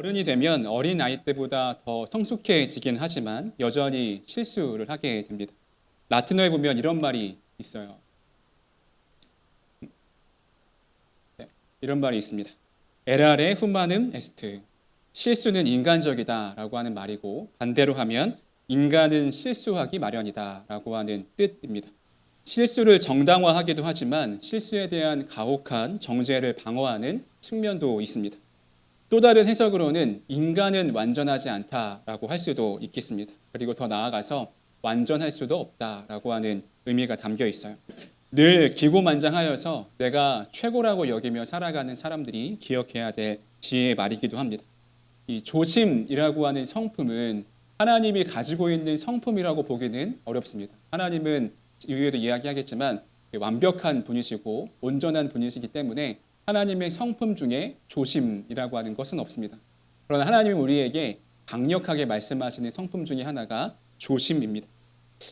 어른이 되면 어린 아이 때보다 더 성숙해지긴 하지만 여전히 실수를 하게 됩니다. 라틴어에 보면 이런 말이 있어요. 네, 이런 말이 있습니다. Errare humanum est. 실수는 인간적이다라고 하는 말이고 반대로 하면 인간은 실수하기 마련이다라고 하는 뜻입니다. 실수를 정당화하기도 하지만 실수에 대한 가혹한 정죄를 방어하는 측면도 있습니다. 또 다른 해석으로는 인간은 완전하지 않다라고 할 수도 있겠습니다. 그리고 더 나아가서 완전할 수도 없다라고 하는 의미가 담겨 있어요. 늘 기고만장하여서 내가 최고라고 여기며 살아가는 사람들이 기억해야 될 지혜의 말이기도 합니다. 이 조심이라고 하는 성품은 하나님이 가지고 있는 성품이라고 보기는 어렵습니다. 하나님은 이후에도 이야기하겠지만 완벽한 분이시고 온전한 분이시기 때문에 하나님의 성품 중에 조심이라고 하는 것은 없습니다. 그러나 하나님은 우리에게 강력하게 말씀하시는 성품 중에 하나가 조심입니다.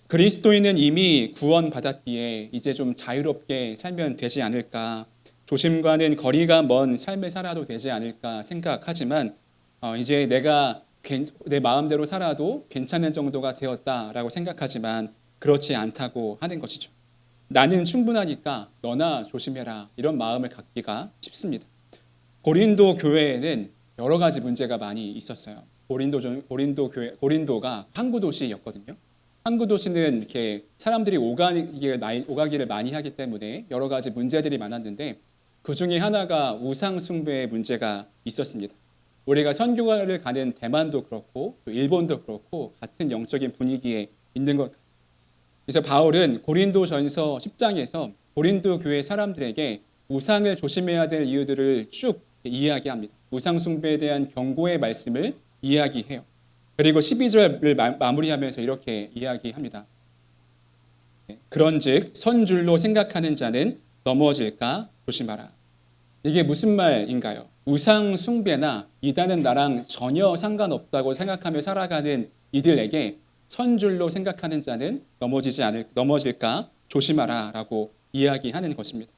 그리스도인은 이미 구원받았기에 이제 좀 자유롭게 살면 되지 않을까, 조심과는 거리가 먼 삶을 살아도 되지 않을까 생각하지만 이제 내가 내 마음대로 살아도 괜찮은 정도가 되었다라고 생각하지만 그렇지 않다고 하는 것이죠. 나는 충분하니까 너나 조심해라, 이런 마음을 갖기가 쉽습니다. 고린도 교회에는 여러 가지 문제가 많이 있었어요. 고린도가 항구 도시였거든요. 항구 도시는 이렇게 사람들이 오가기를 많이 하기 때문에 여러 가지 문제들이 많았는데 그 중에 하나가 우상 숭배의 문제가 있었습니다. 우리가 선교를 가는 대만도 그렇고 또 일본도 그렇고 같은 영적인 분위기에 있는 것. 그래서 바울은 고린도전서 10장에서 고린도 교회 사람들에게 우상을 조심해야 될 이유들을 쭉 이야기합니다. 우상 숭배에 대한 경고의 말씀을 이야기해요. 그리고 12절을 마무리하면서 이렇게 이야기합니다. 그런즉 선줄로 생각하는 자는 넘어질까 조심하라. 이게 무슨 말인가요? 우상 숭배나 이단은 나랑 전혀 상관없다고 생각하며 살아가는 이들에게 선줄로 생각하는 자는 넘어질까 조심하라라고 이야기하는 것입니다.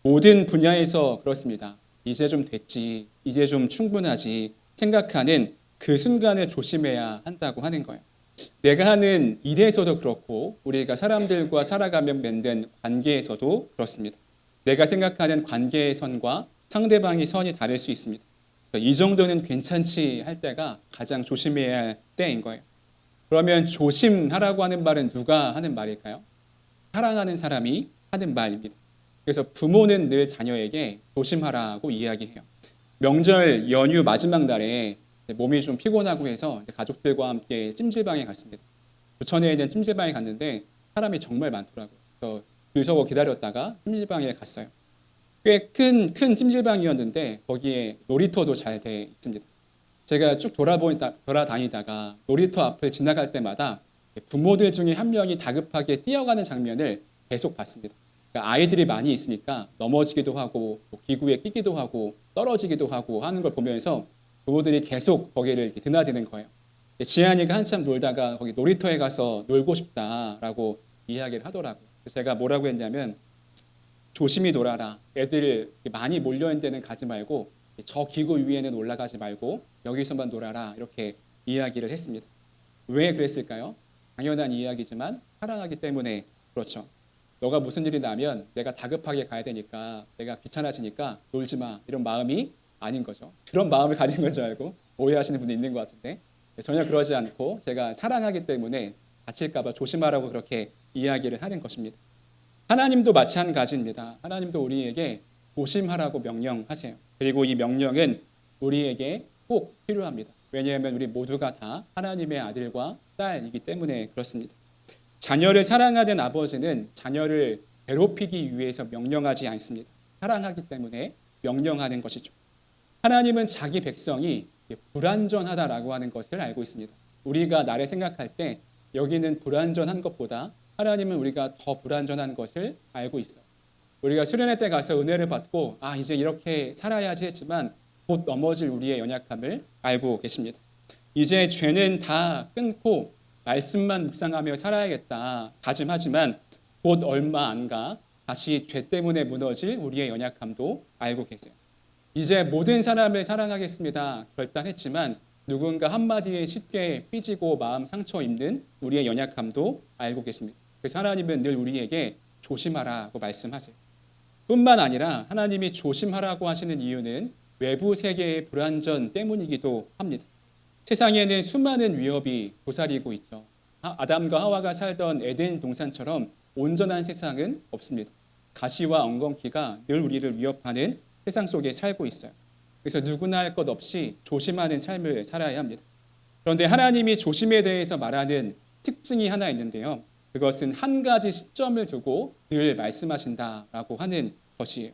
모든 분야에서 그렇습니다. 이제 좀 됐지, 이제 좀 충분하지 생각하는 그 순간을 조심해야 한다고 하는 거예요. 내가 하는 일에서도 그렇고 우리가 사람들과 살아가며 맺는 관계에서도 그렇습니다. 내가 생각하는 관계의 선과 상대방의 선이 다를 수 있습니다. 이 정도는 괜찮지 할 때가 가장 조심해야 할 때인 거예요. 그러면 조심하라고 하는 말은 누가 하는 말일까요? 사랑하는 사람이 하는 말입니다. 그래서 부모는 늘 자녀에게 조심하라고 이야기해요. 명절 연휴 마지막 날에 몸이 좀 피곤하고 해서 가족들과 함께 찜질방에 갔습니다. 부천에 있는 찜질방에 갔는데 사람이 정말 많더라고요. 그래서 줄 서고 기다렸다가 찜질방에 갔어요. 꽤 큰 찜질방이었는데 거기에 놀이터도 잘 돼 있습니다. 제가 쭉 돌아다니다가 놀이터 앞을 지나갈 때마다 부모들 중에 한 명이 다급하게 뛰어가는 장면을 계속 봤습니다. 그러니까 아이들이 많이 있으니까 넘어지기도 하고 기구에 끼기도 하고 떨어지기도 하고 하는 걸 보면서 부모들이 계속 거기를 드나드는 거예요. 지한이가 한참 놀다가 거기 놀이터에 가서 놀고 싶다라고 이야기를 하더라고요. 제가 뭐라고 했냐면 조심히 놀아라. 애들 많이 몰려있는 데는 가지 말고 저 기구 위에는 올라가지 말고 여기서만 놀아라, 이렇게 이야기를 했습니다. 왜 그랬을까요? 당연한 이야기지만 사랑하기 때문에 그렇죠. 너가 무슨 일이 나면 내가 다급하게 가야 되니까, 내가 귀찮아지니까 놀지 마, 이런 마음이 아닌 거죠. 그런 마음을 가진 건 줄 알고 오해하시는 분이 있는 것 같은데 전혀 그러지 않고 제가 사랑하기 때문에 다칠까 봐 조심하라고 그렇게 이야기를 하는 것입니다. 하나님도 마찬가지입니다. 하나님도 우리에게 조심하라고 명령하세요. 그리고 이 명령은 우리에게 꼭 필요합니다. 왜냐하면 우리 모두가 다 하나님의 아들과 딸이기 때문에 그렇습니다. 자녀를 사랑하는 아버지는 자녀를 괴롭히기 위해서 명령하지 않습니다. 사랑하기 때문에 명령하는 것이죠. 하나님은 자기 백성이 불완전하다라고 하는 것을 알고 있습니다. 우리가 나를 생각할 때 여기는 불완전한 것보다 하나님은 우리가 더 불완전한 것을 알고 있어요. 우리가 수련회 때 가서 은혜를 받고 이제 이렇게 살아야지 했지만 곧 넘어질 우리의 연약함을 알고 계십니다. 이제 죄는 다 끊고 말씀만 묵상하며 살아야겠다 다짐하지만 곧 얼마 안 가 다시 죄 때문에 무너질 우리의 연약함도 알고 계세요. 이제 모든 사람을 사랑하겠습니다. 결단했지만 누군가 한마디에 쉽게 삐지고 마음 상처 입는 우리의 연약함도 알고 계십니다. 그래서 하나님은 늘 우리에게 조심하라고 말씀하세요. 뿐만 아니라 하나님이 조심하라고 하시는 이유는 외부 세계의 불완전 때문이기도 합니다. 세상에는 수많은 위협이 도사리고 있죠. 아담과 하와가 살던 에덴 동산처럼 온전한 세상은 없습니다. 가시와 엉겅퀴가 늘 우리를 위협하는 세상 속에 살고 있어요. 그래서 누구나 할 것 없이 조심하는 삶을 살아야 합니다. 그런데 하나님이 조심에 대해서 말하는 특징이 하나 있는데요. 그것은 한 가지 시점을 두고 늘 말씀하신다라고 하는 것이에요.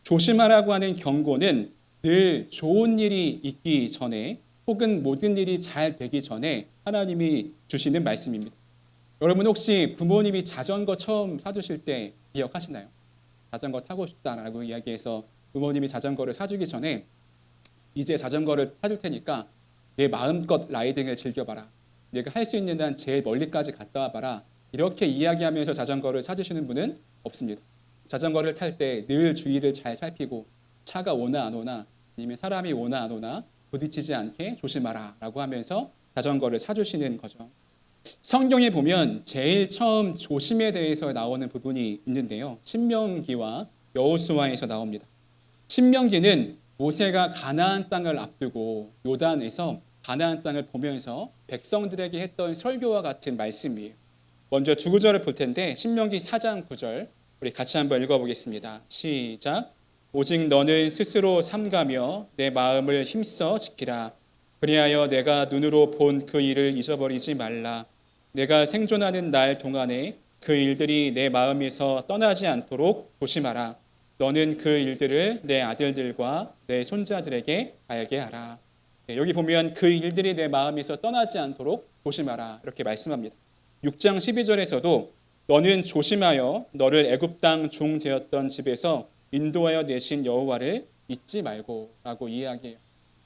조심하라고 하는 경고는 늘 좋은 일이 있기 전에 혹은 모든 일이 잘 되기 전에 하나님이 주시는 말씀입니다. 여러분 혹시 부모님이 자전거 처음 사주실 때 기억하시나요? 자전거 타고 싶다라고 이야기해서 부모님이 자전거를 사주기 전에 이제 자전거를 사줄 테니까 내 마음껏 라이딩을 즐겨봐라. 내가 할 수 있는 한 제일 멀리까지 갔다 와봐라. 이렇게 이야기하면서 자전거를 사주시는 분은 없습니다. 자전거를 탈 때 늘 주위를 잘 살피고 차가 오나 안 오나 아니면 사람이 오나 안 오나 부딪히지 않게 조심하라 라고 하면서 자전거를 사주시는 거죠. 성경에 보면 제일 처음 조심에 대해서 나오는 부분이 있는데요. 신명기와 여호수아에서 나옵니다. 신명기는 모세가 가나안 땅을 앞두고 요단에서 가나안 땅을 보면서 백성들에게 했던 설교와 같은 말씀이에요. 먼저 두 구절을 볼 텐데 신명기 4장 9절 우리 같이 한번 읽어보겠습니다. 시작. 오직 너는 스스로 삼가며 내 마음을 힘써 지키라. 그리하여 내가 눈으로 본 그 일을 잊어버리지 말라. 내가 생존하는 날 동안에 그 일들이 내 마음에서 떠나지 않도록 조심하라. 너는 그 일들을 내 아들들과 내 손자들에게 알게 하라. 여기 보면 그 일들이 내 마음에서 떠나지 않도록 조심하라 이렇게 말씀합니다. 6장 12절에서도 너는 조심하여 너를 애굽 땅 종 되었던 집에서 인도하여 내신 여호와를 잊지 말고 라고 이야기해요.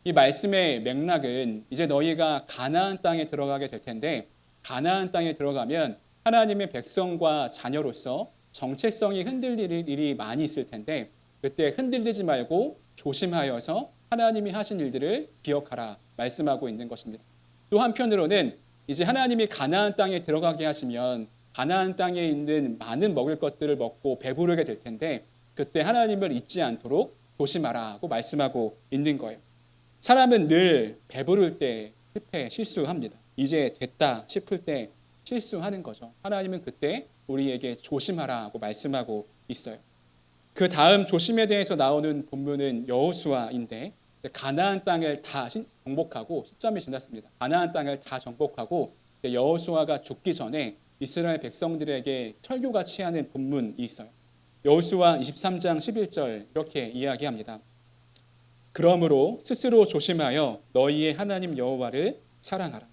이 말씀의 맥락은 이제 너희가 가나안 땅에 들어가게 될 텐데 가나안 땅에 들어가면 하나님의 백성과 자녀로서 정체성이 흔들릴 일이 많이 있을 텐데 그때 흔들리지 말고 조심하여서 하나님이 하신 일들을 기억하라 말씀하고 있는 것입니다. 또 한편으로는 이제 하나님이 가나안 땅에 들어가게 하시면 가나안 땅에 있는 많은 먹을 것들을 먹고 배부르게 될 텐데 그때 하나님을 잊지 않도록 조심하라고 말씀하고 있는 거예요. 사람은 늘 배부를 때 실수합니다. 이제 됐다 싶을 때 실수하는 거죠. 하나님은 그때 우리에게 조심하라고 말씀하고 있어요. 그 다음 조심에 대해서 나오는 본문은 여호수아인데 가나안 땅을 다 정복하고 시점이 지났습니다. 가나안 땅을 다 정복하고 여호수아가 죽기 전에 이스라엘 백성들에게 설교같이 하는 본문이 있어요. 여호수아 23장 11절 이렇게 이야기합니다. 그러므로 스스로 조심하여 너희의 하나님 여호와를 사랑하라.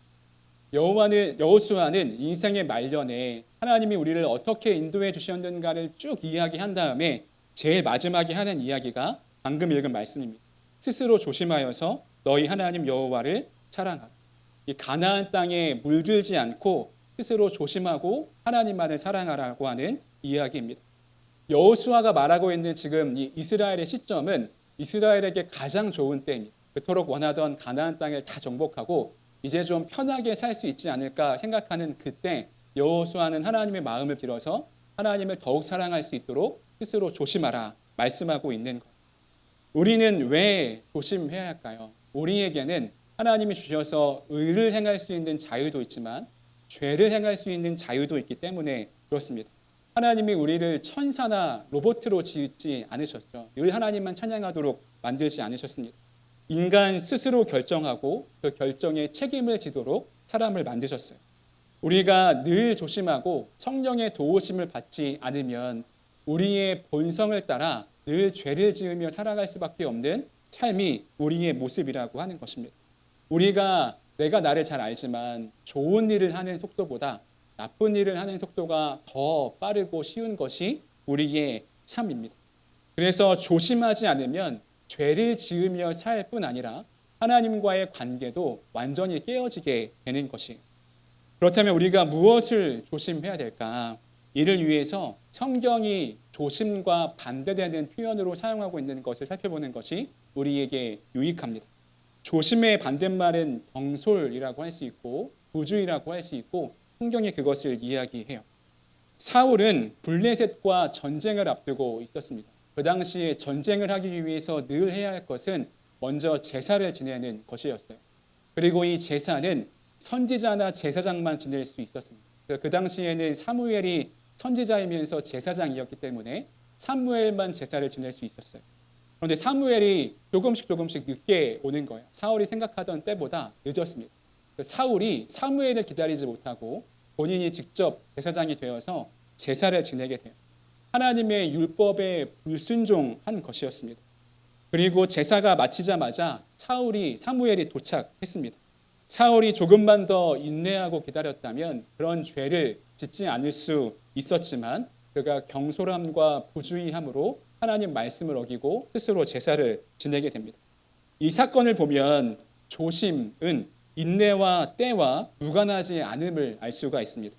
여호수아는 인생의 말년에 하나님이 우리를 어떻게 인도해 주셨는가를 쭉 이야기한 다음에 제일 마지막에 하는 이야기가 방금 읽은 말씀입니다. 스스로 조심하여서 너희 하나님 여호와를 사랑하라. 이 가나안 땅에 물들지 않고 스스로 조심하고 하나님만을 사랑하라고 하는 이야기입니다. 여호수아가 말하고 있는 지금 이 이스라엘의 시점은 이스라엘에게 가장 좋은 때입니다. 그토록 원하던 가나안 땅을 다 정복하고 이제 좀 편하게 살 수 있지 않을까 생각하는 그때 여호수아는 하나님의 마음을 빌어서 하나님을 더욱 사랑할 수 있도록 스스로 조심하라 말씀하고 있는 것. 우리는 왜 조심해야 할까요? 우리에게는 하나님이 주셔서 의를 행할 수 있는 자유도 있지만 죄를 행할 수 있는 자유도 있기 때문에 그렇습니다. 하나님이 우리를 천사나 로봇으로 지으지 않으셨죠. 늘 하나님만 찬양하도록 만들지 않으셨습니다. 인간 스스로 결정하고 그 결정에 책임을 지도록 사람을 만드셨어요. 우리가 늘 조심하고 성령의 도우심을 받지 않으면 우리의 본성을 따라 늘 죄를 지으며 살아갈 수밖에 없는 삶이 우리의 모습이라고 하는 것입니다. 내가 나를 잘 알지만 좋은 일을 하는 속도보다 나쁜 일을 하는 속도가 더 빠르고 쉬운 것이 우리의 삶입니다. 그래서 조심하지 않으면 죄를 지으며 살 뿐 아니라 하나님과의 관계도 완전히 깨어지게 되는 것이에요. 그렇다면 우리가 무엇을 조심해야 될까? 이를 위해서 성경이 조심과 반대되는 표현으로 사용하고 있는 것을 살펴보는 것이 우리에게 유익합니다. 조심의 반대말은 경솔이라고 할 수 있고 부주의라고 할 수 있고 성경이 그것을 이야기해요. 사울은 블레셋과 전쟁을 앞두고 있었습니다. 그 당시에 전쟁을 하기 위해서 늘 해야 할 것은 먼저 제사를 지내는 것이었어요. 그리고 이 제사는 선지자나 제사장만 지낼 수 있었습니다. 그 당시에는 사무엘이 선지자이면서 제사장이었기 때문에 사무엘만 제사를 지낼 수 있었어요. 그런데 사무엘이 조금씩 늦게 오는 거예요. 사울이 생각하던 때보다 늦었습니다. 사울이 사무엘을 기다리지 못하고 본인이 직접 제사장이 되어서 제사를 지내게 돼요. 하나님의 율법에 불순종한 것이었습니다. 그리고 제사가 마치자마자 사무엘이 도착했습니다. 사울이 조금만 더 인내하고 기다렸다면 그런 죄를 짓지 않을 수 있었지만 그가 경솔함과 부주의함으로 하나님 말씀을 어기고 스스로 제사를 지내게 됩니다. 이 사건을 보면 조심은 인내와 때와 무관하지 않음을 알 수가 있습니다.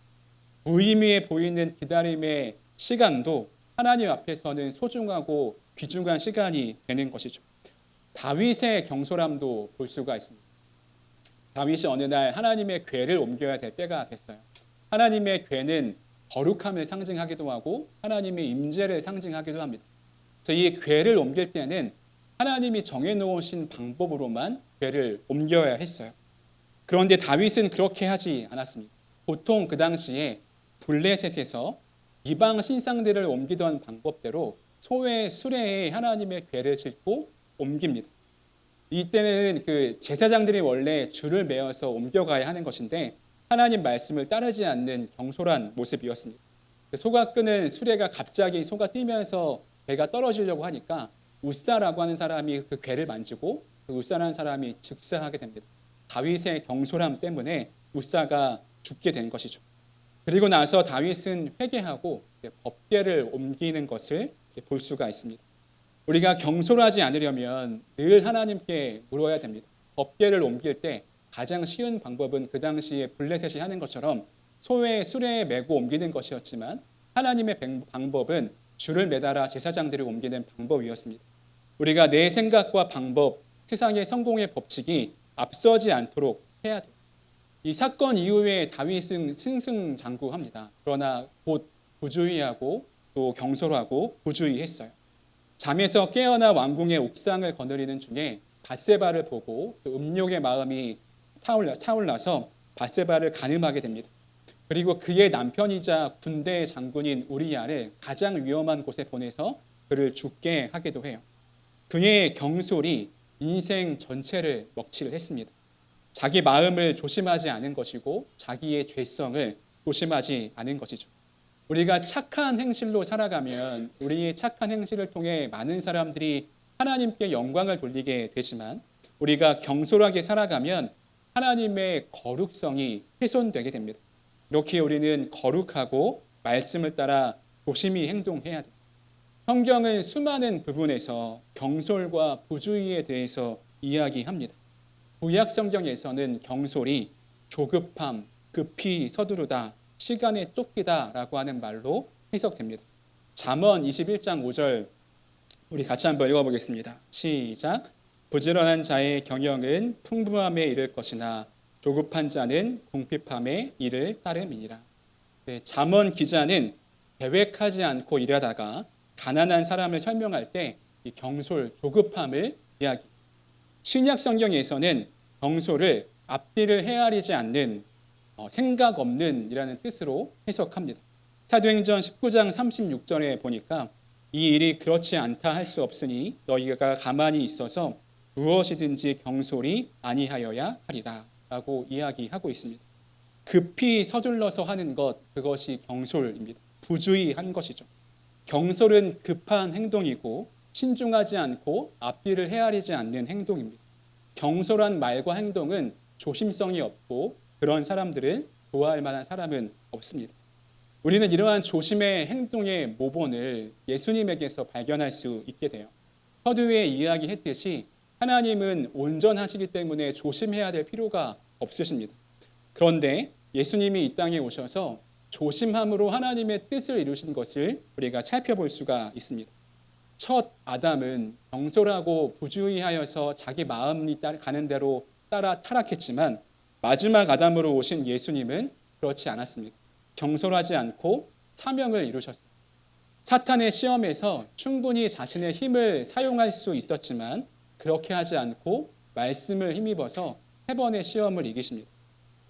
무의미해 보이는 기다림의 시간도 하나님 앞에서는 소중하고 귀중한 시간이 되는 것이죠. 다윗의 경솔함도 볼 수가 있습니다. 다윗이 어느 날 하나님의 궤를 옮겨야 될 때가 됐어요. 하나님의 궤는 거룩함을 상징하기도 하고 하나님의 임재를 상징하기도 합니다. 그래서 이 궤를 옮길 때는 하나님이 정해놓으신 방법으로만 궤를 옮겨야 했어요. 그런데 다윗은 그렇게 하지 않았습니다. 보통 그 당시에 블레셋에서 이방 신상들을 옮기던 방법대로 소의 수레에 하나님의 궤를 싣고 옮깁니다. 이때는 그 제사장들이 원래 줄을 메어서 옮겨가야 하는 것인데 하나님 말씀을 따르지 않는 경솔한 모습이었습니다. 소가 끄는 수레가 갑자기 소가 뛰면서 배가 떨어지려고 하니까 웃사라고 하는 사람이 그 궤를 만지고 그 웃사라는 사람이 즉사하게 됩니다. 다윗의 경솔함 때문에 웃사가 죽게 된 것이죠. 그리고 나서 다윗은 회개하고 법궤를 옮기는 것을 볼 수가 있습니다. 우리가 경솔하지 않으려면 늘 하나님께 물어야 됩니다. 법궤를 옮길 때 가장 쉬운 방법은 그 당시에 블레셋이 하는 것처럼 소의 수레에 메고 옮기는 것이었지만 하나님의 방법은 줄을 매달아 제사장들을 옮기는 방법이었습니다. 우리가 내 생각과 방법, 세상의 성공의 법칙이 앞서지 않도록 해야 돼요. 이 사건 이후에 다윗은 승승장구합니다. 그러나 곧 부주의하고 또 경솔하고 부주의했어요. 잠에서 깨어나 왕궁의 옥상을 거느리는 중에 밧세바를 보고 그 음욕의 마음이 타올라서 밧세바를 간음하게 됩니다. 그리고 그의 남편이자 군대 장군인 우리야를 가장 위험한 곳에 보내서 그를 죽게 하기도 해요. 그의 경솔이 인생 전체를 먹칠을 했습니다. 자기 마음을 조심하지 않은 것이고 자기의 죄성을 조심하지 않은 것이죠. 우리가 착한 행실로 살아가면 우리의 착한 행실을 통해 많은 사람들이 하나님께 영광을 돌리게 되지만 우리가 경솔하게 살아가면 하나님의 거룩성이 훼손되게 됩니다. 이렇게 우리는 거룩하고 말씀을 따라 조심히 행동해야 돼요. 성경은 수많은 부분에서 경솔과 부주의에 대해서 이야기합니다. 구약 성경에서는 경솔이 조급함, 급히 서두르다, 시간에 쫓기다라고 하는 말로 해석됩니다. 잠언 21장 5절 우리 같이 한번 읽어보겠습니다. 시작. 부지런한 자의 경영은 풍부함에 이를 것이나 조급한 자는 궁핍함에 이를 따름이니라. 네, 잠언 기자는 계획하지 않고 일하다가 가난한 사람을 설명할 때 이 경솔, 조급함을 이야기. 신약 성경에서는 경솔을 앞뒤를 헤아리지 않는 생각 없는 이라는 뜻으로 해석합니다. 사도행전 19장 36절에 보니까 이 일이 그렇지 않다 할 수 없으니 너희가 가만히 있어서 무엇이든지 경솔이 아니하여야 하리라 라고 이야기하고 있습니다. 급히 서둘러서 하는 것, 그것이 경솔입니다. 부주의한 것이죠. 경솔은 급한 행동이고 신중하지 않고 앞뒤를 헤아리지 않는 행동입니다. 경솔한 말과 행동은 조심성이 없고 그런 사람들을 좋아할 만한 사람은 없습니다. 우리는 이러한 조심의 행동의 모본을 예수님에게서 발견할 수 있게 돼요. 서두에 이야기했듯이 하나님은 온전하시기 때문에 조심해야 될 필요가 없으십니다. 그런데 예수님이 이 땅에 오셔서 조심함으로 하나님의 뜻을 이루신 것을 우리가 살펴볼 수가 있습니다. 첫 아담은 경솔하고 부주의하여서 자기 마음이 가는 대로 따라 타락했지만 마지막 아담으로 오신 예수님은 그렇지 않았습니다. 경솔하지 않고 사명을 이루셨습니다. 사탄의 시험에서 충분히 자신의 힘을 사용할 수 있었지만 그렇게 하지 않고 말씀을 힘입어서 3번의 시험을 이기십니다.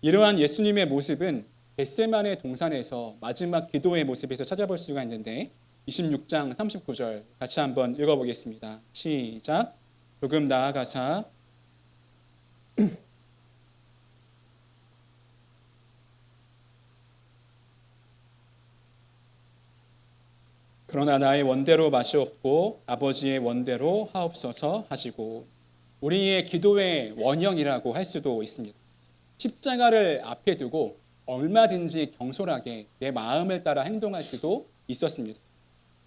이러한 예수님의 모습은 겟세마네 동산에서 마지막 기도의 모습에서 찾아볼 수가 있는데 26장 39절 같이 한번 읽어보겠습니다. 시작. 조금 나아가사 그러나 나의 원대로 마시옵고 아버지의 원대로 하옵소서 하시고, 우리의 기도의 원형이라고 할 수도 있습니다. 십자가를 앞에 두고 얼마든지 경솔하게 내 마음을 따라 행동할 수도 있었습니다.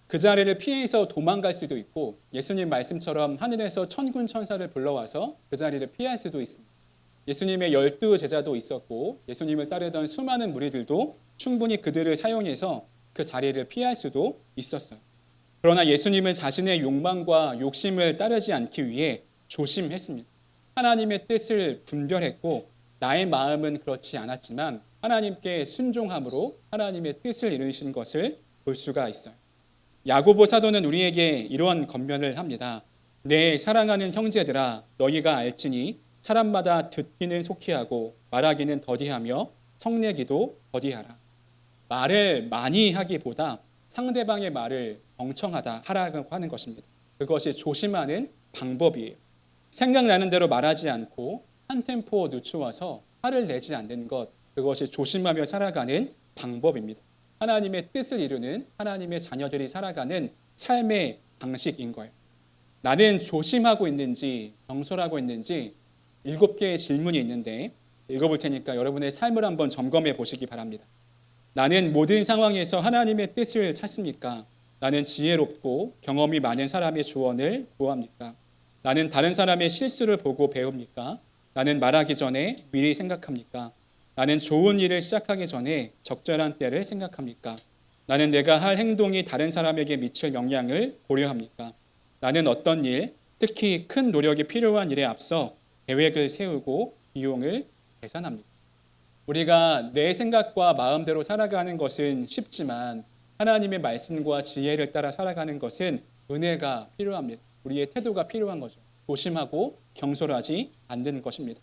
그 자리를 피해서 도망갈 수도 있고 예수님 말씀처럼 하늘에서 천군 천사를 불러와서 그 자리를 피할 수도 있습니다. 예수님의 12 제자도 있었고 예수님을 따르던 수많은 무리들도 충분히 그들을 사용해서 그 자리를 피할 수도 있었어요. 그러나 예수님은 자신의 욕망과 욕심을 따르지 않기 위해 조심했습니다. 하나님의 뜻을 분별했고 나의 마음은 그렇지 않았지만 하나님께 순종함으로 하나님의 뜻을 이루신 것을 볼 수가 있어요. 야고보 사도는 우리에게 이런 권면을 합니다. 내 사랑하는 형제들아, 너희가 알지니 사람마다 듣기는 속히하고 말하기는 더디하며 성내기도 더디하라. 말을 많이 하기보다 상대방의 말을 멍청하다 하라고 하는 것입니다. 그것이 조심하는 방법이에요. 생각나는 대로 말하지 않고 한 템포 늦추어서 화를 내지 않는 것, 그것이 조심하며 살아가는 방법입니다. 하나님의 뜻을 이루는 하나님의 자녀들이 살아가는 삶의 방식인 거예요. 나는 조심하고 있는지 경솔하고 있는지 7개의 질문이 있는데 읽어볼 테니까 여러분의 삶을 한번 점검해 보시기 바랍니다. 나는 모든 상황에서 하나님의 뜻을 찾습니까? 나는 지혜롭고 경험이 많은 사람의 조언을 구합니까? 나는 다른 사람의 실수를 보고 배웁니까? 나는 말하기 전에 미리 생각합니까? 나는 좋은 일을 시작하기 전에 적절한 때를 생각합니까? 나는 내가 할 행동이 다른 사람에게 미칠 영향을 고려합니까? 나는 어떤 일, 특히 큰 노력이 필요한 일에 앞서 계획을 세우고 비용을 계산합니까? 우리가 내 생각과 마음대로 살아가는 것은 쉽지만 하나님의 말씀과 지혜를 따라 살아가는 것은 은혜가 필요합니다. 우리의 태도가 필요한 거죠. 조심하고 경솔하지 않는 것입니다.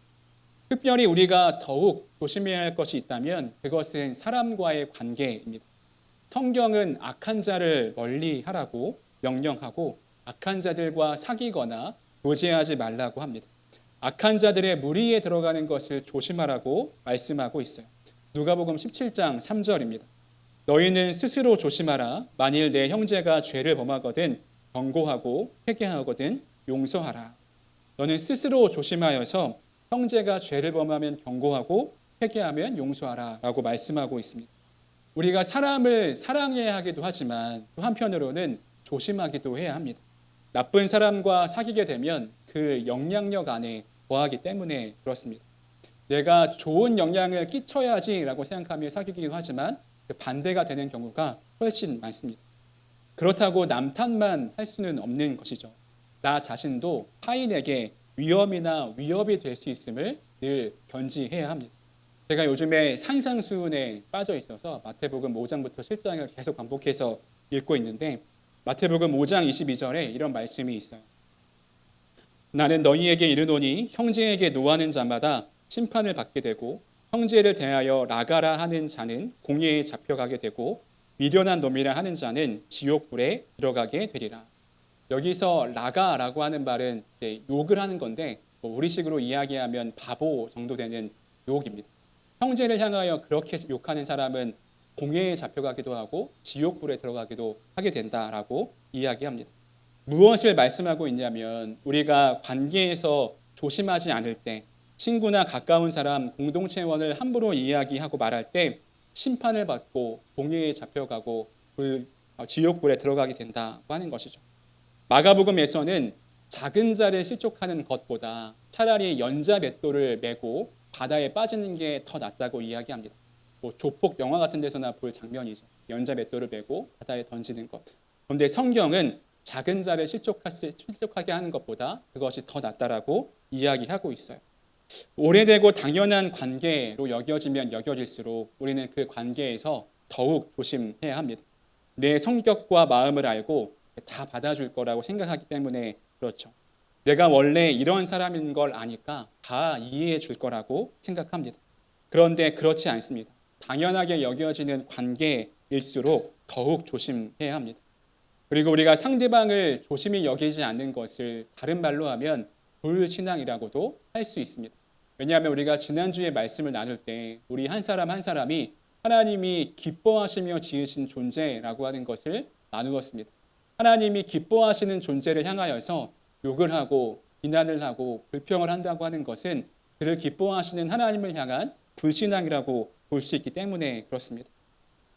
특별히 우리가 더욱 조심해야 할 것이 있다면 그것은 사람과의 관계입니다. 성경은 악한 자를 멀리 하라고 명령하고 악한 자들과 사귀거나 교제하지 말라고 합니다. 악한 자들의 무리에 들어가는 것을 조심하라고 말씀하고 있어요. 누가복음 17장 3절입니다. 너희는 스스로 조심하라. 만일 내 형제가 죄를 범하거든 경고하고 회개하거든 용서하라. 너는 스스로 조심하여서 형제가 죄를 범하면 경고하고 회개하면 용서하라 라고 말씀하고 있습니다. 우리가 사람을 사랑해야 하기도 하지만 또 한편으로는 조심하기도 해야 합니다. 나쁜 사람과 사귀게 되면 그 영향력 안에 거하기 때문에 그렇습니다. 내가 좋은 영향을 끼쳐야지라고 생각하며 사귀기도 하지만 그 반대가 되는 경우가 훨씬 많습니다. 그렇다고 남 탓만 할 수는 없는 것이죠. 나 자신도 타인에게 위험이나 위협이 될 수 있음을 늘 견지해야 합니다. 제가 요즘에 산상수훈에 빠져 있어서 마태복음 5장부터 7장을 계속 반복해서 읽고 있는데 마태복음 5장 22절에 이런 말씀이 있어요. 나는 너희에게 이르노니 형제에게 노하는 자마다 심판을 받게 되고 형제를 대하여 라가라 하는 자는 공회에 잡혀가게 되고 미련한 놈이라 하는 자는 지옥불에 들어가게 되리라. 여기서 라가라고 하는 말은 욕을 하는 건데 우리식으로 이야기하면 바보 정도 되는 욕입니다. 형제를 향하여 그렇게 욕하는 사람은 공회에 잡혀가기도 하고 지옥불에 들어가기도 하게 된다라고 이야기합니다. 무엇을 말씀하고 있냐면 우리가 관계에서 조심하지 않을 때 친구나 가까운 사람 공동체원을 함부로 이야기하고 말할 때 심판을 받고 공회에 잡혀가고 지옥불에 들어가게 된다고 하는 것이죠. 마가복음에서는 작은 자를 실족하는 것보다 차라리 연자 맷돌을 메고 바다에 빠지는 게 더 낫다고 이야기합니다. 조폭 영화 같은 데서나 볼 장면이죠. 연자 맷돌을 메고 바다에 던지는 것. 그런데 성경은 작은 자를 실족하게 하는 것보다 그것이 더 낫다라고 이야기하고 있어요. 오래되고 당연한 관계로 여겨지면 여겨질수록 우리는 그 관계에서 더욱 조심해야 합니다. 내 성격과 마음을 알고 다 받아줄 거라고 생각하기 때문에 그렇죠. 내가 원래 이런 사람인 걸 아니까 다 이해해 줄 거라고 생각합니다. 그런데 그렇지 않습니다. 당연하게 여겨지는 관계일수록 더욱 조심해야 합니다. 그리고 우리가 상대방을 조심히 여기지 않는 것을 다른 말로 하면 불신앙이라고도 할 수 있습니다. 왜냐하면 우리가 지난주에 말씀을 나눌 때 우리 한 사람 한 사람이 하나님이 기뻐하시며 지으신 존재라고 하는 것을 나누었습니다. 하나님이 기뻐하시는 존재를 향하여서 욕을 하고 비난을 하고 불평을 한다고 하는 것은 그를 기뻐하시는 하나님을 향한 불신앙이라고 볼 수 있기 때문에 그렇습니다.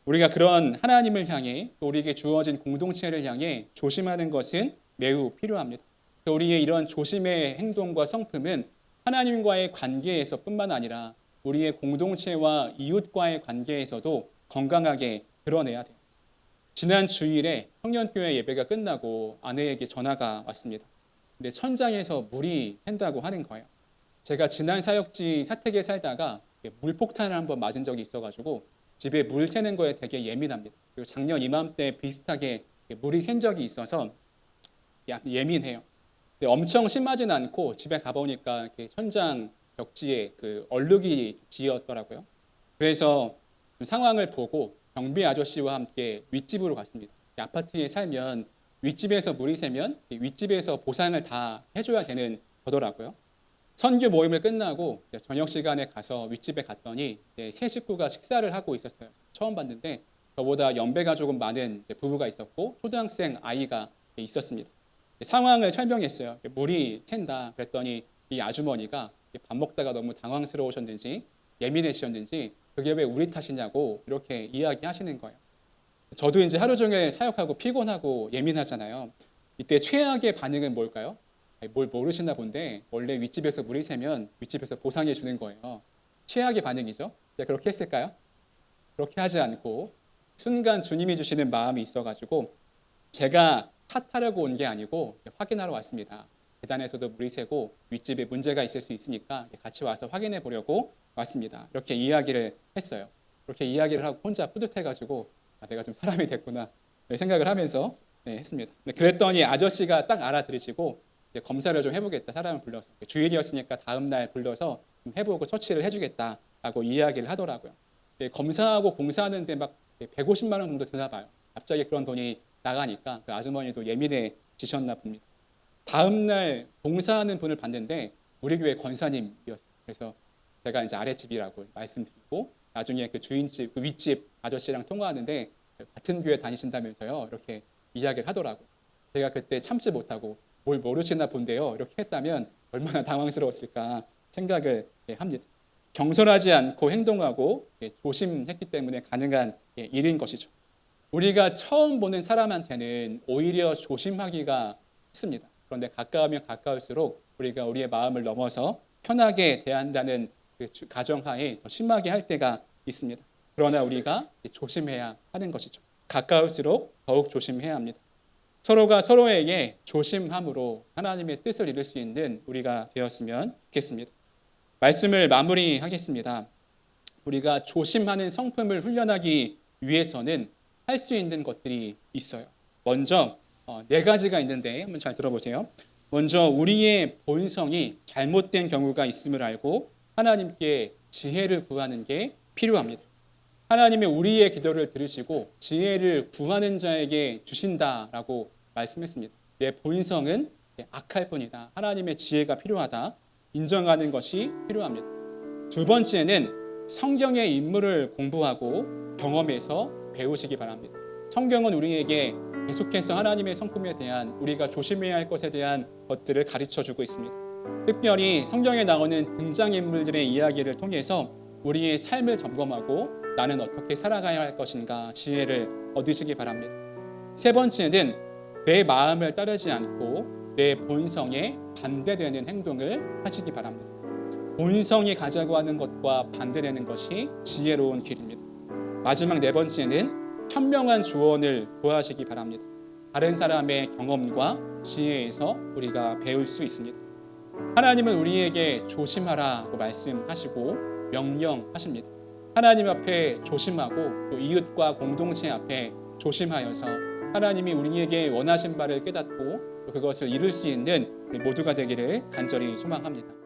우리가 그런 하나님을 향해 또 우리에게 주어진 공동체를 향해 조심하는 것은 매우 필요합니다. 우리의 이런 조심의 행동과 성품은 하나님과의 관계에서뿐만 아니라 우리의 공동체와 이웃과의 관계에서도 건강하게 드러내야 돼요. 지난 주일에 청년교회 예배가 끝나고 아내에게 전화가 왔습니다. 근데 천장에서 물이 샌다고 하는 거예요. 제가 지난 사역지 사택에 살다가 물폭탄을 한번 맞은 적이 있어가지고 집에 물 새는 거에 되게 예민합니다. 그리고 작년 이맘때 비슷하게 물이 샌 적이 있어서 예민해요. 근데 엄청 심하진 않고 집에 가보니까 이렇게 천장 벽지에 그 얼룩이 지었더라고요. 그래서 상황을 보고 경비 아저씨와 함께 윗집으로 갔습니다. 아파트에 살면 윗집에서 물이 새면 윗집에서 보상을 다 해줘야 되는 거더라고요. 선교 모임을 끝나고 저녁 시간에 가서 윗집에 갔더니 세 식구가 식사를 하고 있었어요. 처음 봤는데 저보다 연배가 조금 많은 부부가 있었고 초등학생 아이가 있었습니다. 상황을 설명했어요. 물이 샌다 그랬더니 이 아주머니가 밥 먹다가 너무 당황스러우셨는지 예민해지셨는지 그게 왜 우리 탓이냐고 이렇게 이야기하시는 거예요. 저도 이제 하루 종일 사역하고 피곤하고 예민하잖아요. 이때 최악의 반응은 뭘까요? 뭘 모르시나 본데 원래 윗집에서 물이 새면 윗집에서 보상해 주는 거예요. 최악의 반응이죠. 그렇게 했을까요? 그렇게 하지 않고 순간 주님이 주시는 마음이 있어가지고 제가 탓하려고 온 게 아니고 확인하러 왔습니다. 계단에서도 물이 새고 윗집에 문제가 있을 수 있으니까 같이 와서 확인해 보려고 왔습니다. 이렇게 이야기를 했어요. 그렇게 이야기를 하고 혼자 뿌듯해가지고 내가 좀 사람이 됐구나 생각을 하면서 했습니다. 그랬더니 아저씨가 딱 알아들으시고 검사를 좀 해보겠다. 사람을 불러서 주일이었으니까 다음 날 불러서 좀 해보고 처치를 해주겠다라고 이야기를 하더라고요. 검사하고 공사하는데 막 150만 원 정도 드나 봐요. 갑자기 그런 돈이 나가니까 그 아주머니도 예민해지셨나 봅니다. 다음 날 봉사하는 분을 봤는데 우리 교회 권사님이었어요. 그래서 제가 이제 아랫집이라고 말씀드리고 나중에 그 주인집, 그 윗집 아저씨랑 통화하는데 같은 교회 다니신다면서요. 이렇게 이야기를 하더라고요. 제가 그때 참지 못하고 뭘 모르시나 본데요. 이렇게 했다면 얼마나 당황스러웠을까 생각을 합니다. 경솔하지 않고 행동하고 조심했기 때문에 가능한 일인 것이죠. 우리가 처음 보는 사람한테는 오히려 조심하기가 쉽습니다. 그런데 가까우면 가까울수록 우리가 우리의 마음을 넘어서 편하게 대한다는 그 가정하에 더 심하게 할 때가 있습니다. 그러나 우리가 조심해야 하는 것이죠. 가까울수록 더욱 조심해야 합니다. 서로가 서로에게 조심함으로 하나님의 뜻을 이룰 수 있는 우리가 되었으면 좋겠습니다. 말씀을 마무리하겠습니다. 우리가 조심하는 성품을 훈련하기 위해서는 할 수 있는 것들이 있어요. 먼저 네 가지가 있는데 한번 잘 들어보세요. 먼저 우리의 본성이 잘못된 경우가 있음을 알고 하나님께 지혜를 구하는 게 필요합니다. 하나님이 우리의 기도를 들으시고 지혜를 구하는 자에게 주신다라고 말씀했습니다. 내 본성은 악할 뿐이다. 하나님의 지혜가 필요하다. 인정하는 것이 필요합니다. 두 번째는 성경의 인물을 공부하고 경험해서 배우시기 바랍니다. 성경은 우리에게 계속해서 하나님의 성품에 대한 우리가 조심해야 할 것에 대한 것들을 가르쳐주고 있습니다. 특별히 성경에 나오는 등장인물들의 이야기를 통해서 우리의 삶을 점검하고 나는 어떻게 살아가야 할 것인가 지혜를 얻으시기 바랍니다. 세 번째는 내 마음을 따르지 않고 내 본성에 반대되는 행동을 하시기 바랍니다. 본성이 가자고 하는 것과 반대되는 것이 지혜로운 길입니다. 마지막 네 번째는 현명한 조언을 구하시기 바랍니다. 다른 사람의 경험과 지혜에서 우리가 배울 수 있습니다. 하나님은 우리에게 조심하라고 말씀하시고 명령하십니다. 하나님 앞에 조심하고 또 이웃과 공동체 앞에 조심하여서 하나님이 우리에게 원하신 바를 깨닫고 또 그것을 이룰 수 있는 우리 모두가 되기를 간절히 소망합니다.